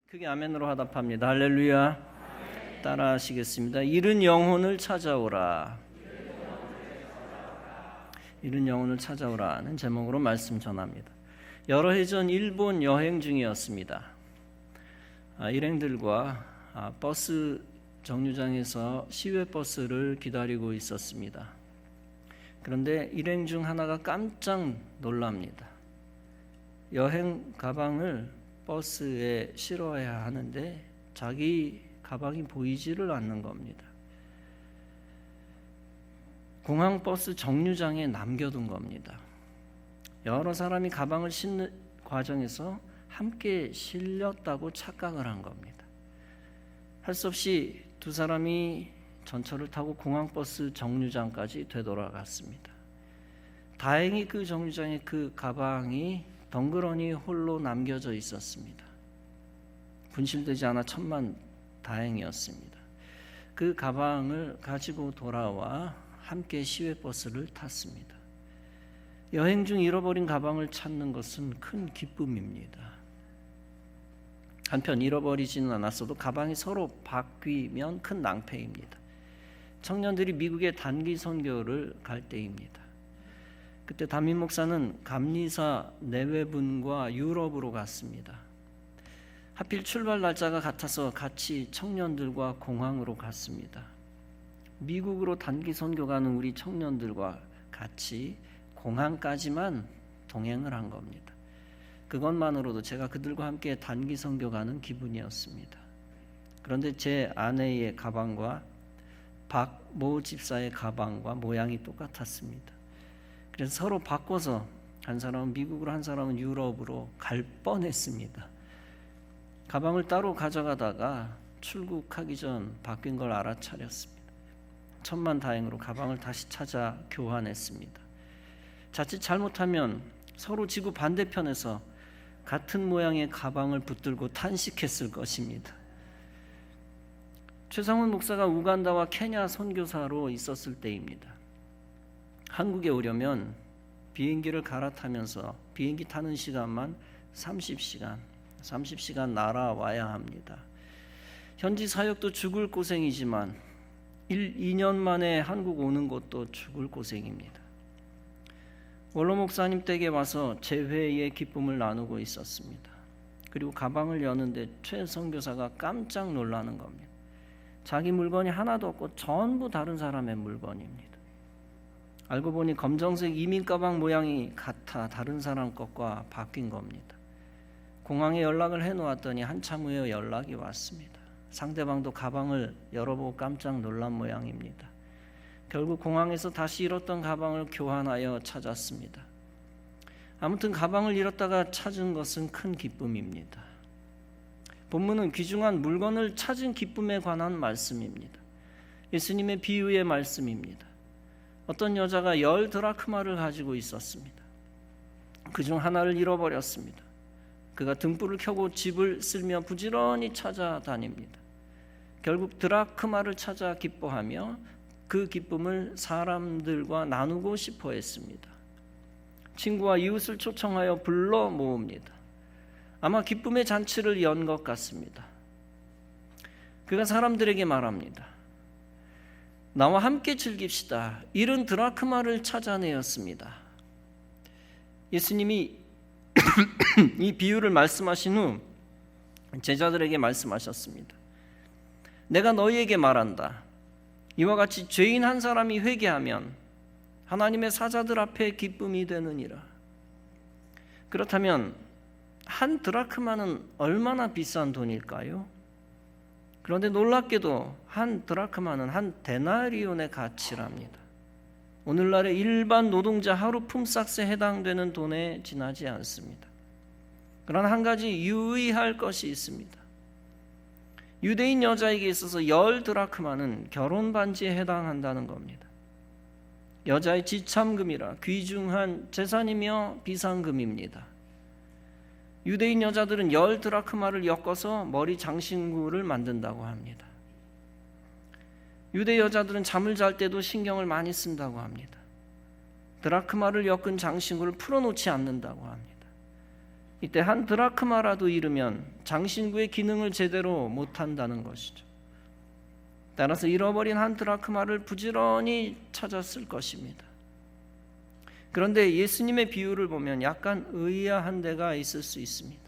크게 아멘으로 화답합니다. 할렐루야. 따라 하시겠습니다. 잃은 영혼을 찾아오라. 잃은 영혼을 찾아오라는 제목으로 말씀 전합니다. 여러 해 전 일본 여행 중이었습니다. 일행들과 버스 정류장에서 시외버스를 기다리고 있었습니다. 그런데 일행 중 하나가 깜짝 놀랍니다. 여행 가방을 버스에 실어야 하는데 자기 가방이 보이지를 않는 겁니다. 공항버스 정류장에 남겨둔 겁니다. 여러 사람이 가방을 싣는 과정에서 함께 실렸다고 착각을 한 겁니다. 할 수 없이 두 사람이 전철을 타고 공항버스 정류장까지 되돌아갔습니다. 다행히 그 정류장에 그 가방이 덩그러니 홀로 남겨져 있었습니다. 분실되지 않아 천만 다행이었습니다. 그 가방을 가지고 돌아와 함께 시외버스를 탔습니다. 여행 중 잃어버린 가방을 찾는 것은 큰 기쁨입니다. 한편 잃어버리지는 않았어도 가방이 서로 바뀌면 큰 낭패입니다. 청년들이 미국에 단기 선교를 갈 때입니다. 그때 담임 목사는 감리사 내외분과 유럽으로 갔습니다. 하필 출발 날짜가 같아서 같이 청년들과 공항으로 갔습니다. 미국으로 단기 선교 가는 우리 청년들과 같이 공항까지만 동행을 한 겁니다. 그것만으로도 제가 그들과 함께 단기 선교 가는 기분이었습니다. 그런데 제 아내의 가방과 박모 집사의 가방과 모양이 똑같았습니다. 그래서 서로 바꿔서 한 사람은 미국으로 한 사람은 유럽으로 갈 뻔했습니다. 가방을 따로 가져가다가 출국하기 전 바뀐 걸 알아차렸습니다. 천만다행으로 가방을 다시 찾아 교환했습니다. 자칫 잘못하면 서로 지구 반대편에서 같은 모양의 가방을 붙들고 탄식했을 것입니다. 최상훈 목사가 우간다와 케냐 선교사로 있었을 때입니다. 한국에 오려면 비행기를 갈아타면서 비행기 타는 시간만 30시간 날아와야 합니다. 현지 사역도 죽을 고생이지만 2년 만에 한국 오는 것도 죽을 고생입니다. 원로 목사님 댁에 와서 재회의 기쁨을 나누고 있었습니다. 그리고 가방을 여는데 최 선교사가 깜짝 놀라는 겁니다. 자기 물건이 하나도 없고 전부 다른 사람의 물건입니다. 알고 보니 검정색 이민 가방 모양이 같아 다른 사람 것과 바뀐 겁니다. 공항에 연락을 해놓았더니 한참 후에 연락이 왔습니다. 상대방도 가방을 열어보고 깜짝 놀란 모양입니다. 결국 공항에서 다시 잃었던 가방을 교환하여 찾았습니다. 아무튼 가방을 잃었다가 찾은 것은 큰 기쁨입니다. 본문은 귀중한 물건을 찾은 기쁨에 관한 말씀입니다. 예수님의 비유의 말씀입니다. 어떤 여자가 10 드라크마를 가지고 있었습니다. 그중 하나를 잃어버렸습니다. 그가 등불을 켜고 집을 쓸며 부지런히 찾아다닙니다. 결국 드라크마를 찾아 기뻐하며 그 기쁨을 사람들과 나누고 싶어 했습니다. 친구와 이웃을 초청하여 불러 모읍니다. 아마 기쁨의 잔치를 연 것 같습니다. 그가 사람들에게 말합니다. 나와 함께 즐깁시다. 잃은 드라크마를 찾아내었습니다. 예수님이 이 비유를 말씀하신 후 제자들에게 말씀하셨습니다. 내가 너희에게 말한다. 이와 같이 죄인 한 사람이 회개하면 하나님의 사자들 앞에 기쁨이 되느니라. 그렇다면 한 드라크마는 얼마나 비싼 돈일까요? 그런데 놀랍게도 한 드라크마는 한 데나리온의 가치랍니다. 오늘날의 일반 노동자 하루 품삯에 해당되는 돈에 지나지 않습니다. 그러나 한 가지 유의할 것이 있습니다. 유대인 여자에게 있어서 10 드라크마는 결혼 반지에 해당한다는 겁니다. 여자의 지참금이라 귀중한 재산이며 비상금입니다. 유대인 여자들은 10 드라크마를 엮어서 머리 장신구를 만든다고 합니다. 유대 여자들은 잠을 잘 때도 신경을 많이 쓴다고 합니다. 드라크마를 엮은 장신구를 풀어놓지 않는다고 합니다. 이때 한 드라크마라도 잃으면 장신구의 기능을 제대로 못한다는 것이죠. 따라서 잃어버린 한 드라크마를 부지런히 찾았을 것입니다. 그런데 예수님의 비유를 보면 약간 의아한 데가 있을 수 있습니다.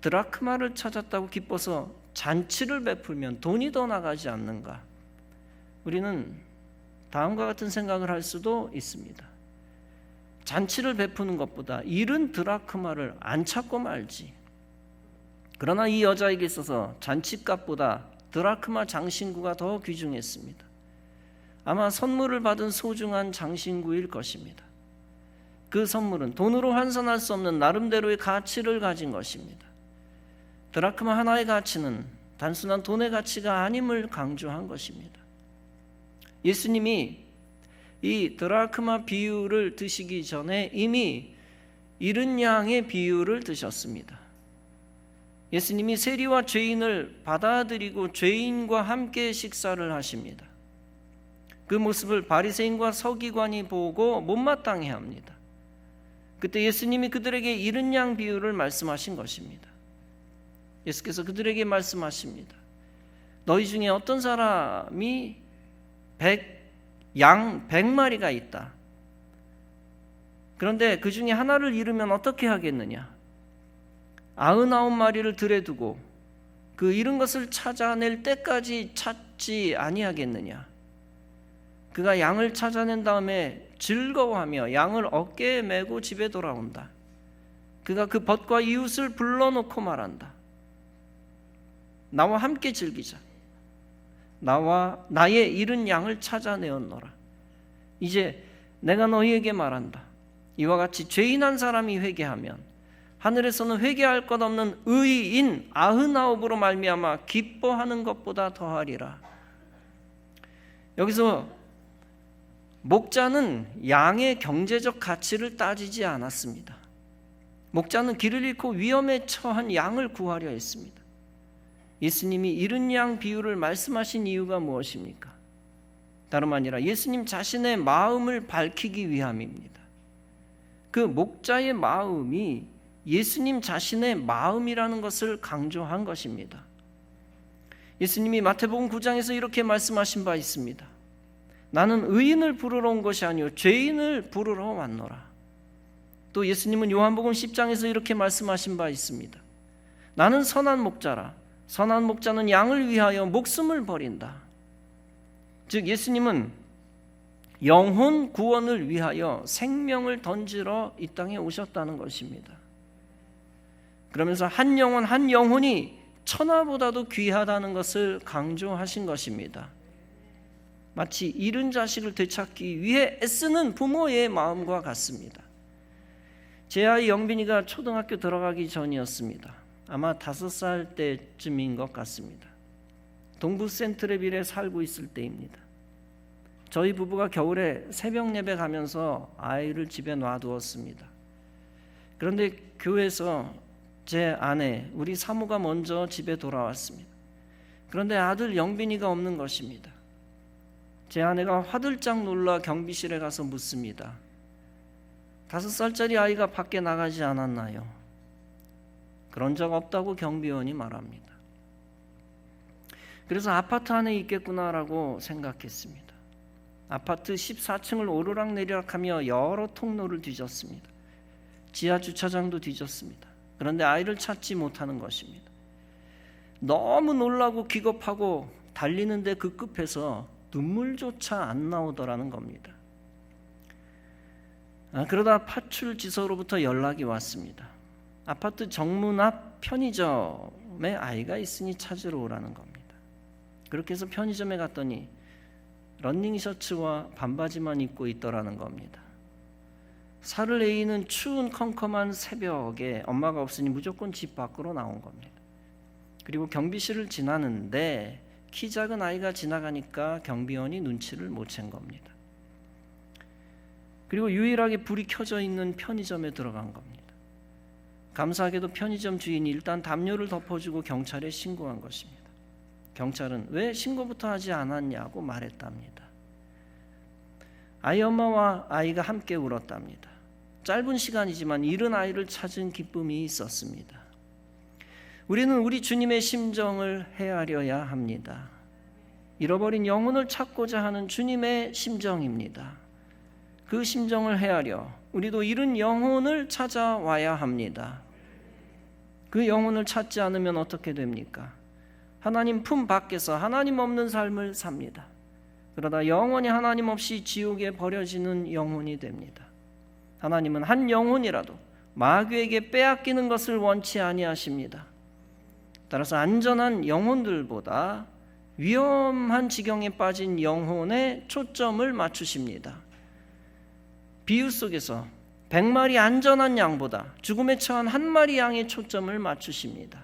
드라크마를 찾았다고 기뻐서 잔치를 베풀면 돈이 더 나가지 않는가? 우리는 다음과 같은 생각을 할 수도 있습니다. 잔치를 베푸는 것보다 잃은 드라크마를 안 찾고 말지. 그러나 이 여자에게 있어서 잔치값보다 드라크마 장신구가 더 귀중했습니다. 아마 선물을 받은 소중한 장신구일 것입니다. 그 선물은 돈으로 환산할 수 없는 나름대로의 가치를 가진 것입니다. 드라크마 하나의 가치는 단순한 돈의 가치가 아님을 강조한 것입니다. 예수님이 이 드라크마 비유를 드시기 전에 이미 잃은 양의 비유를 드셨습니다. 예수님이 세리와 죄인을 받아들이고 죄인과 함께 식사를 하십니다. 그 모습을 바리새인과 서기관이 보고 못마땅해 합니다. 그때 예수님이 그들에게 잃은 양 비유를 말씀하신 것입니다. 예수께서 그들에게 말씀하십니다. 너희 중에 어떤 사람이 양 100마리가 있다. 그런데 그 중에 하나를 잃으면 어떻게 하겠느냐? 99마리를 들에 두고 그 잃은 것을 찾아낼 때까지 찾지 아니하겠느냐? 그가 양을 찾아낸 다음에 즐거워하며 양을 어깨에 메고 집에 돌아온다. 그가 그 벗과 이웃을 불러놓고 말한다. 나와 함께 즐기자. 나의 잃은 양을 찾아내었노라. 이제 내가 너희에게 말한다. 이와 같이 죄인 한 사람이 회개하면 하늘에서는 회개할 것 없는 의인 99으로 말미암아 기뻐하는 것보다 더하리라. 여기서 목자는 양의 경제적 가치를 따지지 않았습니다. 목자는 길을 잃고 위험에 처한 양을 구하려 했습니다. 예수님이 잃은 양 비유를 말씀하신 이유가 무엇입니까? 다름 아니라 예수님 자신의 마음을 밝히기 위함입니다. 그 목자의 마음이 예수님 자신의 마음이라는 것을 강조한 것입니다. 예수님이 마태복음 9장에서 이렇게 말씀하신 바 있습니다. 나는 의인을 부르러 온 것이 아니요 죄인을 부르러 왔노라. 또 예수님은 요한복음 10장에서 이렇게 말씀하신 바 있습니다. 나는 선한 목자라. 선한 목자는 양을 위하여 목숨을 버린다. 즉 예수님은 영혼 구원을 위하여 생명을 던지러 이 땅에 오셨다는 것입니다. 그러면서 한 영혼 한 영혼이 천하보다도 귀하다는 것을 강조하신 것입니다. 마치 잃은 자식을 되찾기 위해 애쓰는 부모의 마음과 같습니다. 제 아이 영빈이가 초등학교 들어가기 전이었습니다. 아마 5살 때쯤인 것 같습니다. 동부 센트레빌에 살고 있을 때입니다. 저희 부부가 겨울에 새벽 예배 가면서 아이를 집에 놔두었습니다. 그런데 교회에서 제 아내, 우리 사모가 먼저 집에 돌아왔습니다. 그런데 아들 영빈이가 없는 것입니다. 제 아내가 화들짝 놀라 경비실에 가서 묻습니다. 5살짜리 아이가 밖에 나가지 않았나요? 그런 적 없다고 경비원이 말합니다. 그래서 아파트 안에 있겠구나라고 생각했습니다. 아파트 14층을 오르락내리락하며 여러 통로를 뒤졌습니다. 지하 주차장도 뒤졌습니다. 그런데 아이를 찾지 못하는 것입니다. 너무 놀라고 기겁하고 달리는데 그 급해서 눈물조차 안 나오더라는 겁니다. 그러다 파출지서로부터 연락이 왔습니다. 아파트 정문 앞 편의점에 아이가 있으니 찾으러 오라는 겁니다. 그렇게 해서 편의점에 갔더니 러닝 셔츠와 반바지만 입고 있더라는 겁니다. 살을 에이는 추운 컴컴한 새벽에 엄마가 없으니 무조건 집 밖으로 나온 겁니다. 그리고 경비실을 지나는데 키 작은 아이가 지나가니까 경비원이 눈치를 못 챈 겁니다. 그리고 유일하게 불이 켜져 있는 편의점에 들어간 겁니다. 감사하게도 편의점 주인이 일단 담요를 덮어주고 경찰에 신고한 것입니다. 경찰은 왜 신고부터 하지 않았냐고 말했답니다. 아이 엄마와 아이가 함께 울었답니다. 짧은 시간이지만 잃은 아이를 찾은 기쁨이 있었습니다. 우리는 우리 주님의 심정을 헤아려야 합니다. 잃어버린 영혼을 찾고자 하는 주님의 심정입니다. 그 심정을 헤아려 우리도 잃은 영혼을 찾아와야 합니다. 그 영혼을 찾지 않으면 어떻게 됩니까? 하나님 품 밖에서 하나님 없는 삶을 삽니다. 그러다 영원히 하나님 없이 지옥에 버려지는 영혼이 됩니다. 하나님은 한 영혼이라도 마귀에게 빼앗기는 것을 원치 아니하십니다. 따라서 안전한 영혼들보다 위험한 지경에 빠진 영혼에 초점을 맞추십니다. 비유 속에서 100마리 안전한 양보다 죽음에 처한 한 마리 양에 초점을 맞추십니다.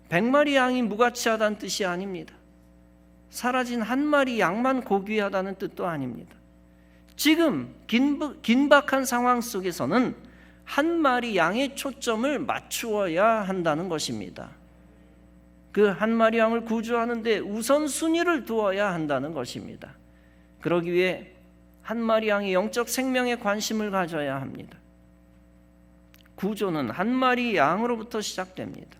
100마리 양이 무가치하다는 뜻이 아닙니다. 사라진 한 마리 양만 고귀하다는 뜻도 아닙니다. 지금 긴박한 상황 속에서는 한 마리 양에 초점을 맞추어야 한다는 것입니다. 그 한 마리 양을 구조하는 데 우선순위를 두어야 한다는 것입니다. 그러기 위해 한 마리 양의 영적 생명에 관심을 가져야 합니다. 구조는 한 마리 양으로부터 시작됩니다.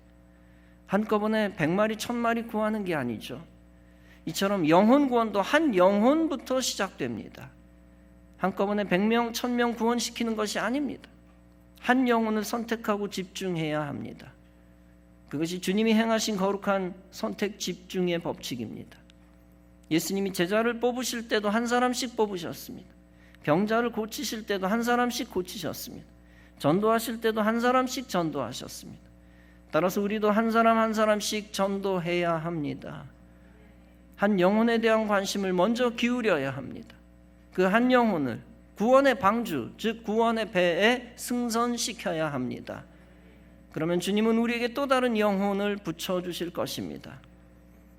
한꺼번에 100마리, 1000마리 구하는 게 아니죠. 이처럼 영혼 구원도 한 영혼부터 시작됩니다. 한꺼번에 100명, 1000명 구원시키는 것이 아닙니다. 한 영혼을 선택하고 집중해야 합니다. 그것이 주님이 행하신 거룩한 선택 집중의 법칙입니다. 예수님이 제자를 뽑으실 때도 한 사람씩 뽑으셨습니다. 병자를 고치실 때도 한 사람씩 고치셨습니다. 전도하실 때도 한 사람씩 전도하셨습니다. 따라서 우리도 한 사람 한 사람씩 전도해야 합니다. 한 영혼에 대한 관심을 먼저 기울여야 합니다. 그 한 영혼을 구원의 방주, 즉 구원의 배에 승선시켜야 합니다. 그러면 주님은 우리에게 또 다른 영혼을 붙여주실 것입니다.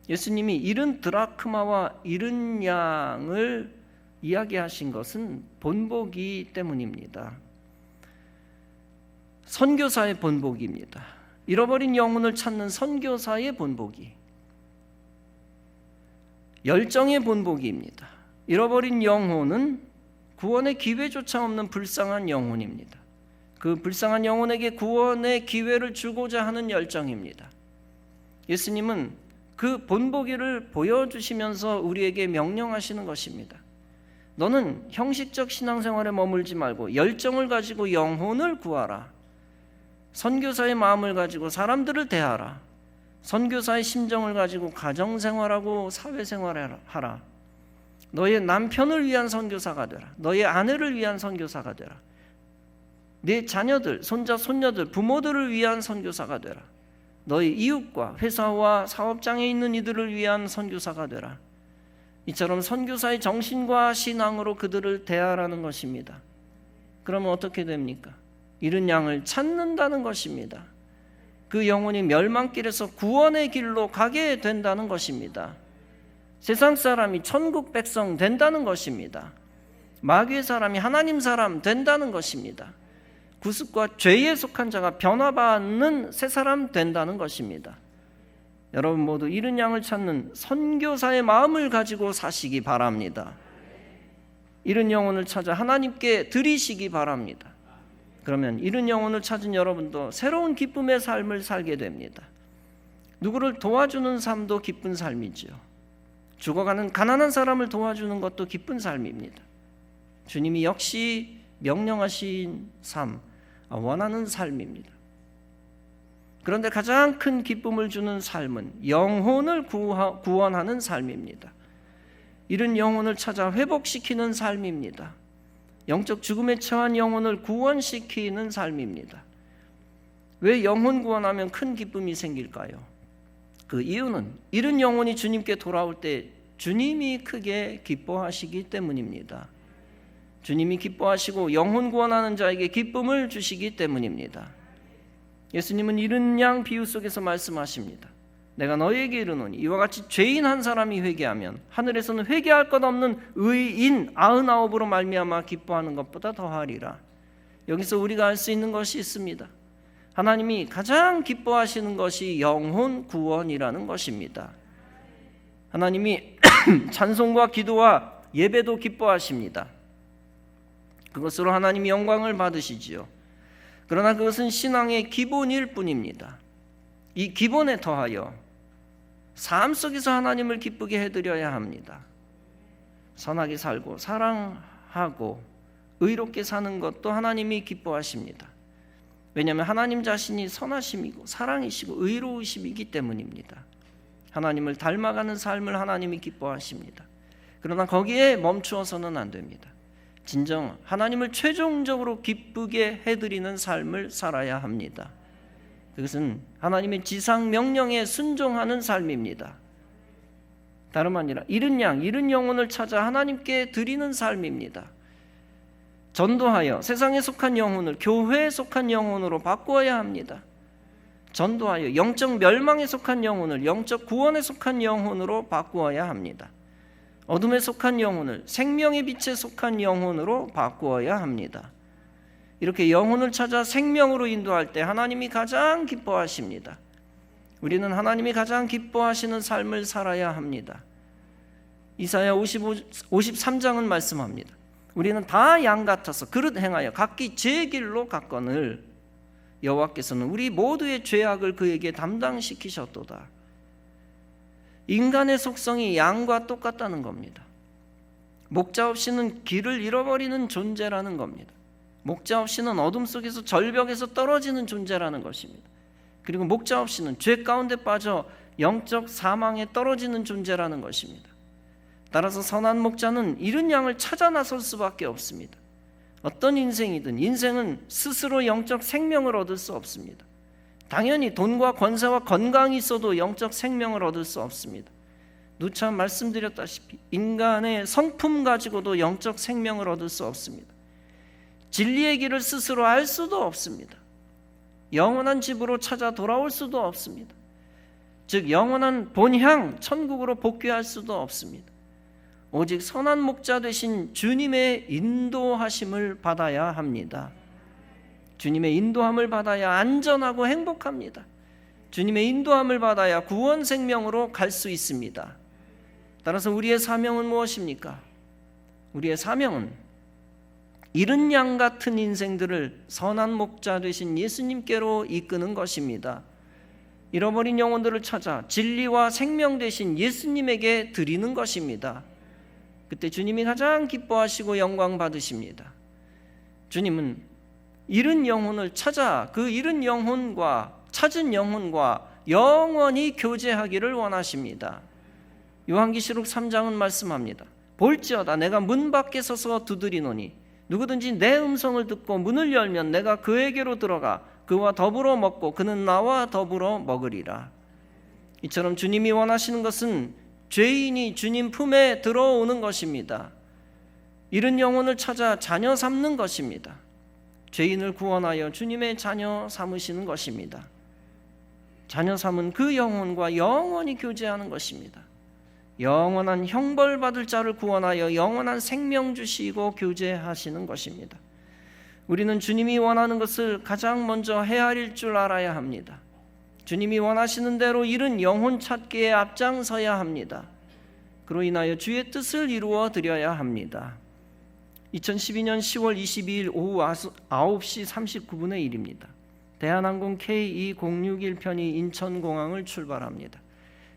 예수님이 잃은 드라크마와 잃은 양을 이야기하신 것은 본보기 때문입니다. 선교사의 본보기입니다. 잃어버린 영혼을 찾는 선교사의 본보기, 열정의 본보기입니다. 잃어버린 영혼은 구원의 기회조차 없는 불쌍한 영혼입니다. 그 불쌍한 영혼에게 구원의 기회를 주고자 하는 열정입니다. 예수님은 그 본보기를 보여주시면서 우리에게 명령하시는 것입니다. 너는 형식적 신앙생활에 머물지 말고 열정을 가지고 영혼을 구하라. 선교사의 마음을 가지고 사람들을 대하라. 선교사의 심정을 가지고 가정생활하고 사회생활을 하라. 너의 남편을 위한 선교사가 되라. 너의 아내를 위한 선교사가 되라. 네 자녀들, 손자, 손녀들, 부모들을 위한 선교사가 되라. 너의 이웃과 회사와 사업장에 있는 이들을 위한 선교사가 되라. 이처럼 선교사의 정신과 신앙으로 그들을 대하라는 것입니다. 그러면 어떻게 됩니까? 잃은 양을 찾는다는 것입니다. 그 영혼이 멸망길에서 구원의 길로 가게 된다는 것입니다. 세상 사람이 천국 백성 된다는 것입니다. 마귀의 사람이 하나님 사람 된다는 것입니다. 구습과 죄에 속한 자가 변화받는 새 사람 된다는 것입니다. 여러분 모두 잃은 양을 찾는 선교사의 마음을 가지고 사시기 바랍니다. 잃은 영혼을 찾아 하나님께 드리시기 바랍니다. 그러면 잃은 영혼을 찾은 여러분도 새로운 기쁨의 삶을 살게 됩니다. 누구를 도와주는 삶도 기쁜 삶이지요. 죽어가는 가난한 사람을 도와주는 것도 기쁜 삶입니다. 주님이 역시 명령하신 삶, 원하는 삶입니다. 그런데 가장 큰 기쁨을 주는 삶은 영혼을 구원하는 삶입니다. 잃은 영혼을 찾아 회복시키는 삶입니다. 영적 죽음에 처한 영혼을 구원시키는 삶입니다. 왜 영혼 구원하면 큰 기쁨이 생길까요? 그 이유는 잃은 영혼이 주님께 돌아올 때 주님이 크게 기뻐하시기 때문입니다. 주님이 기뻐하시고 영혼 구원하는 자에게 기쁨을 주시기 때문입니다. 예수님은 잃은 양 비유 속에서 말씀하십니다. 내가 너희에게 이르노니 이와 같이 죄인 한 사람이 회개하면 하늘에서는 회개할 것 없는 의인 99으로 말미암아 기뻐하는 것보다 더하리라. 여기서 우리가 알 수 있는 것이 있습니다. 하나님이 가장 기뻐하시는 것이 영혼 구원이라는 것입니다. 하나님이 찬송과 기도와 예배도 기뻐하십니다. 그것으로 하나님이 영광을 받으시지요. 그러나 그것은 신앙의 기본일 뿐입니다. 이 기본에 더하여 삶 속에서 하나님을 기쁘게 해드려야 합니다. 선하게 살고 사랑하고 의롭게 사는 것도 하나님이 기뻐하십니다. 왜냐하면 하나님 자신이 선하심이고 사랑이시고 의로우심이기 때문입니다. 하나님을 닮아가는 삶을 하나님이 기뻐하십니다. 그러나 거기에 멈추어서는 안 됩니다. 진정 하나님을 최종적으로 기쁘게 해드리는 삶을 살아야 합니다. 그것은 하나님의 지상 명령에 순종하는 삶입니다. 다름 아니라 잃은 양, 잃은 영혼을 찾아 하나님께 드리는 삶입니다. 전도하여 세상에 속한 영혼을 교회에 속한 영혼으로 바꾸어야 합니다. 전도하여 영적 멸망에 속한 영혼을 영적 구원에 속한 영혼으로 바꾸어야 합니다. 어둠에 속한 영혼을 생명의 빛에 속한 영혼으로 바꾸어야 합니다. 이렇게 영혼을 찾아 생명으로 인도할 때 하나님이 가장 기뻐하십니다. 우리는 하나님이 가장 기뻐하시는 삶을 살아야 합니다. 이사야 53장은 말씀합니다. 우리는 다 양 같아서 그릇 행하여 각기 제 길로 갔거늘 여호와께서는 우리 모두의 죄악을 그에게 담당시키셨도다. 인간의 속성이 양과 똑같다는 겁니다. 목자 없이는 길을 잃어버리는 존재라는 겁니다. 목자 없이는 어둠 속에서 절벽에서 떨어지는 존재라는 것입니다. 그리고 목자 없이는 죄 가운데 빠져 영적 사망에 떨어지는 존재라는 것입니다. 따라서 선한 목자는 잃은 양을 찾아 나설 수밖에 없습니다. 어떤 인생이든 인생은 스스로 영적 생명을 얻을 수 없습니다. 당연히 돈과 권세와 건강이 있어도 영적 생명을 얻을 수 없습니다. 누차 말씀드렸다시피 인간의 성품 가지고도 영적 생명을 얻을 수 없습니다. 진리의 길을 스스로 알 수도 없습니다. 영원한 집으로 찾아 돌아올 수도 없습니다. 즉 영원한 본향 천국으로 복귀할 수도 없습니다. 오직 선한 목자 되신 주님의 인도하심을 받아야 합니다. 주님의 인도함을 받아야 안전하고 행복합니다. 주님의 인도함을 받아야 구원 생명으로 갈 수 있습니다. 따라서 우리의 사명은 무엇입니까? 우리의 사명은 잃은 양 같은 인생들을 선한 목자 되신 예수님께로 이끄는 것입니다. 잃어버린 영혼들을 찾아 진리와 생명 되신 예수님에게 드리는 것입니다. 그때 주님이 가장 기뻐하시고 영광 받으십니다. 주님은 잃은 영혼을 찾아 그 잃은 영혼과 찾은 영혼과 영원히 교제하기를 원하십니다. 요한계시록 3장은 말씀합니다. 볼지어다 내가 문 밖에 서서 두드리노니 누구든지 내 음성을 듣고 문을 열면 내가 그에게로 들어가 그와 더불어 먹고 그는 나와 더불어 먹으리라. 이처럼 주님이 원하시는 것은 죄인이 주님 품에 들어오는 것입니다. 잃은 영혼을 찾아 자녀 삼는 것입니다. 죄인을 구원하여 주님의 자녀 삼으시는 것입니다. 자녀 삼은 그 영혼과 영원히 교제하는 것입니다. 영원한 형벌받을 자를 구원하여 영원한 생명 주시고 교제하시는 것입니다. 우리는 주님이 원하는 것을 가장 먼저 헤아릴 줄 알아야 합니다. 주님이 원하시는 대로 잃은 영혼 찾기에 앞장서야 합니다. 그로 인하여 주의 뜻을 이루어 드려야 합니다. 2012년 10월 22일 오후 9시 39분의 일입니다. 대한항공 K2061편이 인천공항을 출발합니다.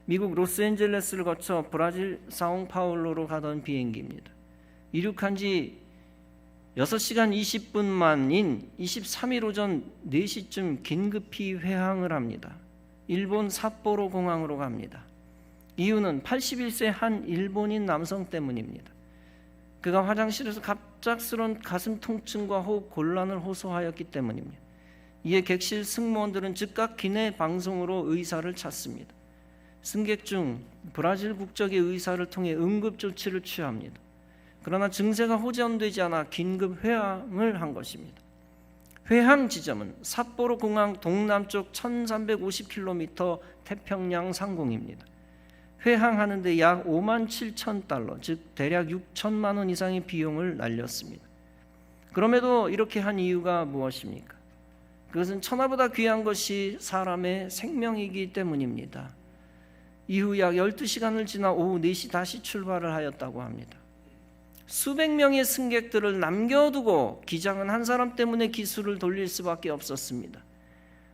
미국 로스앤젤레스를 거쳐 브라질 사옹파울로로 가던 비행기입니다. 이륙한 지 6시간 20분 만인 23일 오전 4시쯤 긴급히 회항을 합니다. 일본 삿포로 공항으로 갑니다. 이유는 81세 한 일본인 남성 때문입니다. 그가 화장실에서 갑작스런 가슴 통증과 호흡 곤란을 호소하였기 때문입니다. 이에 객실 승무원들은 즉각 기내 방송으로 의사를 찾습니다. 승객 중 브라질 국적의 의사를 통해 응급 조치를 취합니다. 그러나 증세가 호전되지 않아 긴급 회항을 한 것입니다. 회항 지점은 삿포로 공항 동남쪽 1350km 태평양 상공입니다. 회항하는 데 약 57,000달러, 즉 대략 6천만 원 이상의 비용을 날렸습니다. 그럼에도 이렇게 한 이유가 무엇입니까? 그것은 천하보다 귀한 것이 사람의 생명이기 때문입니다. 이후 약 12시간을 지나 오후 4시 다시 출발을 하였다고 합니다. 수백 명의 승객들을 남겨두고 기장은 한 사람 때문에 기술을 돌릴 수밖에 없었습니다.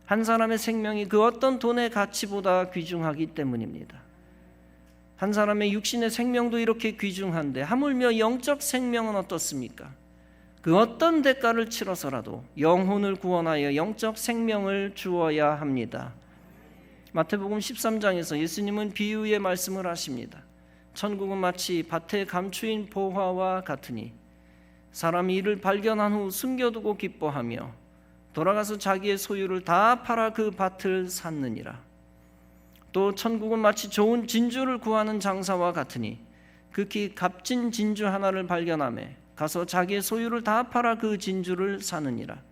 한 사람의 생명이 그 어떤 돈의 가치보다 귀중하기 때문입니다. 한 사람의 육신의 생명도 이렇게 귀중한데 하물며 영적 생명은 어떻습니까? 그 어떤 대가를 치러서라도 영혼을 구원하여 영적 생명을 주어야 합니다. 마태복음 13장에서 예수님은 비유의 말씀을 하십니다. 천국은 마치 밭에 감추인 보화와 같으니 사람이 이를 발견한 후 숨겨두고 기뻐하며 돌아가서 자기의 소유를 다 팔아 그 밭을 샀느니라. 또 천국은 마치 좋은 진주를 구하는 장사와 같으니 극히 값진 진주 하나를 발견하매 가서 자기의 소유를 다 팔아 그 진주를 사느니라.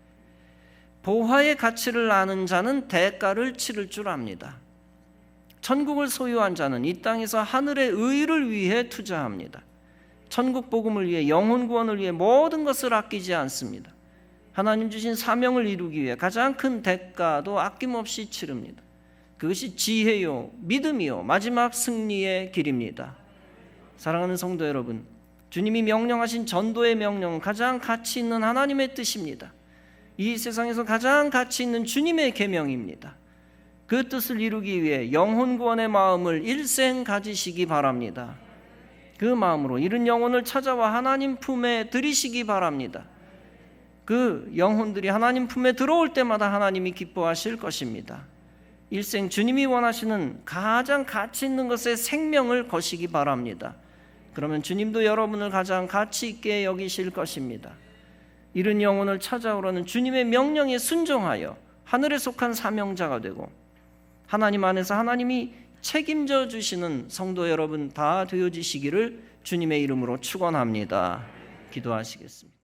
보화의 가치를 아는 자는 대가를 치를 줄 압니다. 천국을 소유한 자는 이 땅에서 하늘의 의를 위해 투자합니다. 천국 복음을 위해, 영혼 구원을 위해 모든 것을 아끼지 않습니다. 하나님 주신 사명을 이루기 위해 가장 큰 대가도 아낌없이 치릅니다. 그것이 지혜요, 믿음이요, 마지막 승리의 길입니다. 사랑하는 성도 여러분, 주님이 명령하신 전도의 명령은 가장 가치 있는 하나님의 뜻입니다. 이 세상에서 가장 가치 있는 주님의 계명입니다. 그 뜻을 이루기 위해 영혼 구원의 마음을 일생 가지시기 바랍니다. 그 마음으로 잃은 영혼을 찾아와 하나님 품에 들이시기 바랍니다. 그 영혼들이 하나님 품에 들어올 때마다 하나님이 기뻐하실 것입니다. 일생 주님이 원하시는 가장 가치 있는 것에 생명을 거시기 바랍니다. 그러면 주님도 여러분을 가장 가치 있게 여기실 것입니다. 잃은 영혼을 찾아오라는 주님의 명령에 순종하여 하늘에 속한 사명자가 되고 하나님 안에서 하나님이 책임져 주시는 성도 여러분 다 되어지시기를 주님의 이름으로 축원합니다. 기도하시겠습니다.